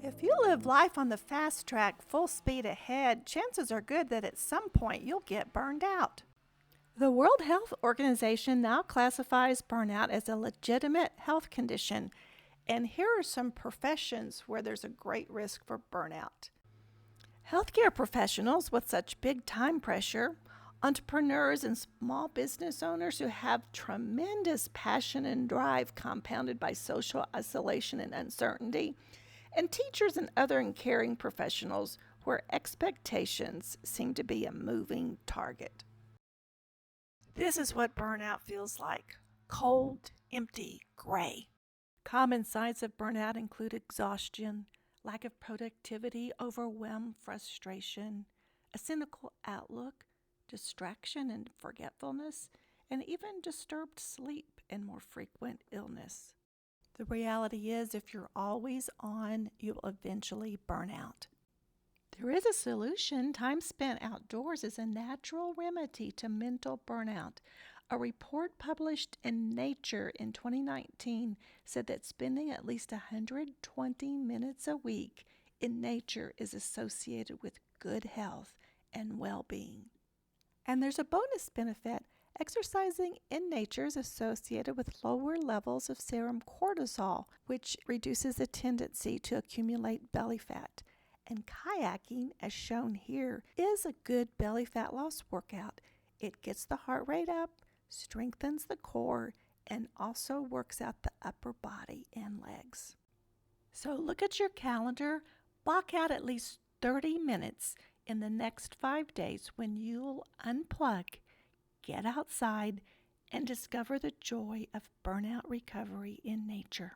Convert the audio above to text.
If you live life on the fast track, full speed ahead, chances are good that at some point you'll get burned out. The World Health Organization now classifies burnout as a legitimate health condition, and here are some professions where there's a great risk for burnout. Healthcare professionals with such big time pressure, entrepreneurs and small business owners who have tremendous passion and drive compounded by social isolation and uncertainty, and teachers and other caring professionals where expectations seem to be a moving target. This is what burnout feels like: cold, empty, gray. Common signs of burnout include exhaustion, lack of productivity, overwhelm, frustration, a cynical outlook, distraction and forgetfulness, and even disturbed sleep and more frequent illness. The reality is, if you're always on, you'll eventually burn out. There is a solution. Time spent outdoors is a natural remedy to mental burnout. A report published in Nature in 2019 said that spending at least 120 minutes a week in nature is associated with good health and well-being. And there's a bonus benefit. Exercising in nature is associated with lower levels of serum cortisol, which reduces the tendency to accumulate belly fat. And kayaking, as shown here, is a good belly fat loss workout. It gets the heart rate up, strengthens the core, and also works out the upper body and legs. So look at your calendar, block out at least 30 minutes in the next 5 days when you'll unplug, get outside, and discover the joy of burnout recovery in nature.